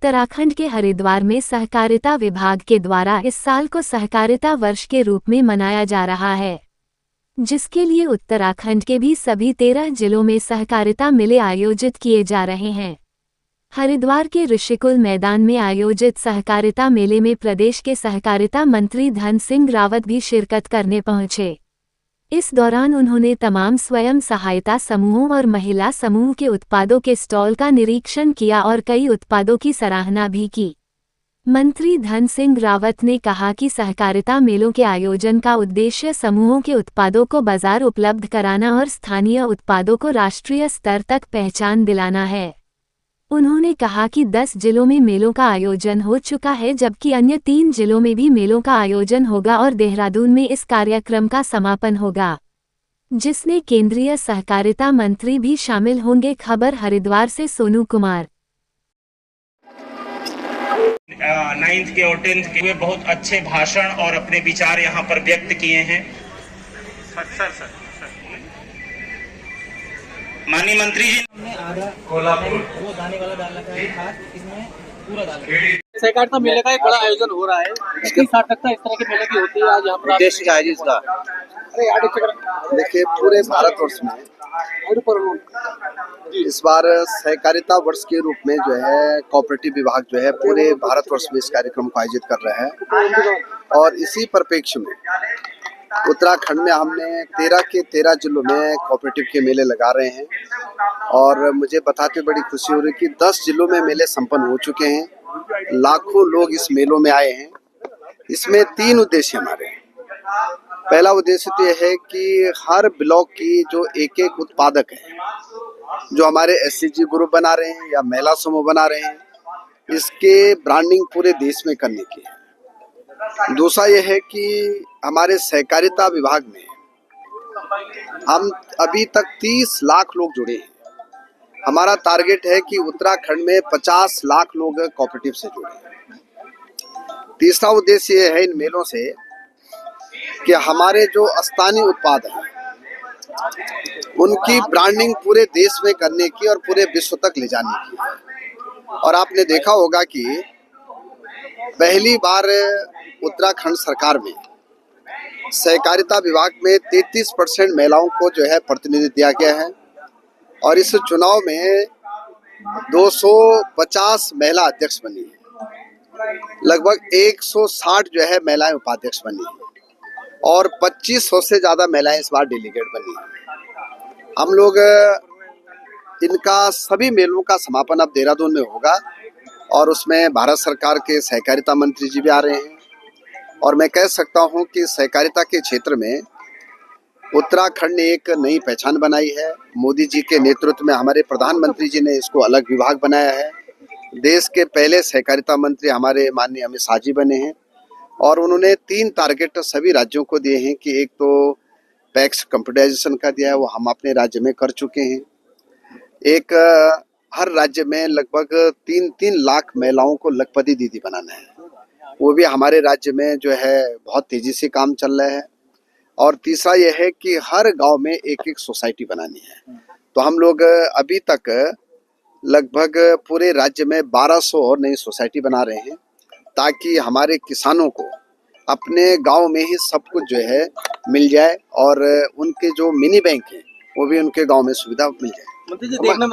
उत्तराखंड के हरिद्वार में सहकारिता विभाग के द्वारा इस साल को सहकारिता वर्ष के रूप में मनाया जा रहा है, जिसके लिए उत्तराखंड के भी सभी 13 जिलों में सहकारिता मेले आयोजित किए जा रहे हैं। हरिद्वार के ऋषिकुल मैदान में आयोजित सहकारिता मेले में प्रदेश के सहकारिता मंत्री धन सिंह रावत भी शिरकत करने पहुंचे। इस दौरान उन्होंने तमाम स्वयं सहायता समूहों और महिला समूह के उत्पादों के स्टॉल का निरीक्षण किया और कई उत्पादों की सराहना भी की। मंत्री धन सिंह रावत ने कहा कि सहकारिता मेलों के आयोजन का उद्देश्य समूहों के उत्पादों को बाजार उपलब्ध कराना और स्थानीय उत्पादों को राष्ट्रीय स्तर तक पहचान दिलाना है। उन्होंने कहा कि 10 जिलों में मेलों का आयोजन हो चुका है, जबकि अन्य 3 जिलों में भी मेलों का आयोजन होगा और देहरादून में इस कार्यक्रम का समापन होगा, जिसमें केंद्रीय सहकारिता मंत्री भी शामिल होंगे। खबर हरिद्वार से सोनू कुमार। 9th के और 10th के बहुत अच्छे भाषण और अपने विचार यहाँ पर व्यक्त किए हैं। सर माननीय मंत्री जी ने आधा वो दाने वाला डाल रखा है, खास इसमें पूरा डाल रखा है। सहकारिता मेले का एक बड़ा आयोजन हो रहा है, इसकी सार्थकता इस तरह के मेले की होती है। आज यहाँ पर उद्देश्य क्या है इसका? देखिए, पूरे भारतवर्ष में इस बार सहकारिता वर्ष के रूप में जो है कोऑपरेटिव विभाग जो है पूरे भारतवर्ष में इस कार्यक्रम को आयोजित कर रहे हैं। और इसी परिप्रेक्ष्य में उत्तराखंड में हमने 13 के 13 जिलों में कोऑपरेटिव के मेले लगा रहे हैं। और मुझे बताते बड़ी खुशी हो रही है कि 10 जिलों में मेले संपन्न हो चुके हैं। लाखों लोग इस मेलों में आए हैं। इसमें 3 उद्देश्य हमारे हैं। पहला उद्देश्य तो यह है कि हर ब्लॉक की जो एक उत्पादक है, जो हमारे एससीजी ग्रुप बना रहे हैं या महिला समूह बना रहे हैं, इसके ब्रांडिंग पूरे देश में करने की है। दूसरा यह है कि हमारे सहकारिता विभाग में हम अभी तक 30 लाख लोग जुड़े हैं। हमारा टारगेट है कि उत्तराखंड में 50 लाख लोग कोऑपरेटिव से जुड़े हैं। तीसरा उद्देश्य यह है इन मेलों से कि हमारे जो स्थानीय उत्पाद हैं उनकी ब्रांडिंग पूरे देश में करने की और पूरे विश्व तक ले जाने की है। और आपने देखा होगा कि पहली बार उत्तराखंड सरकार में सहकारिता विभाग में 33% महिलाओं को जो है प्रतिनिधित्व दिया गया है। और इस चुनाव में 250 महिला अध्यक्ष बनी है, लगभग 160 जो है महिलाएं उपाध्यक्ष बनी है और 2500 से ज़्यादा महिलाएं इस बार डेलीगेट बनी है। हम लोग इनका सभी मेलों का समापन अब देहरादून में होगा और उसमें भारत सरकार के सहकारिता मंत्री जी भी आ रहे हैं। और मैं कह सकता हूं कि सहकारिता के क्षेत्र में उत्तराखंड ने एक नई पहचान बनाई है। मोदी जी के नेतृत्व में हमारे प्रधानमंत्री जी ने इसको अलग विभाग बनाया है। देश के पहले सहकारिता मंत्री हमारे माननीय अमित शाह जी बने हैं और उन्होंने 3 टारगेट सभी राज्यों को दिए हैं कि एक तो पैक्स कंप्यूटराइजेशन का दिया है, वो हम अपने राज्य में कर चुके हैं। एक हर राज्य में लगभग 3-3 लाख महिलाओं को लखपति दीदी बनाना है, वो भी हमारे राज्य में जो है बहुत तेजी से काम चल रहा है। और तीसरा यह है कि हर गांव में एक सोसाइटी बनानी है। तो हम लोग अभी तक लगभग पूरे राज्य में 1200 और नई सोसाइटी बना रहे हैं, ताकि हमारे किसानों को अपने गांव में ही सब कुछ जो है मिल जाए और उनके जो मिनी बैंक हैं वो भी उनके गांव में सुविधा मिल जाए।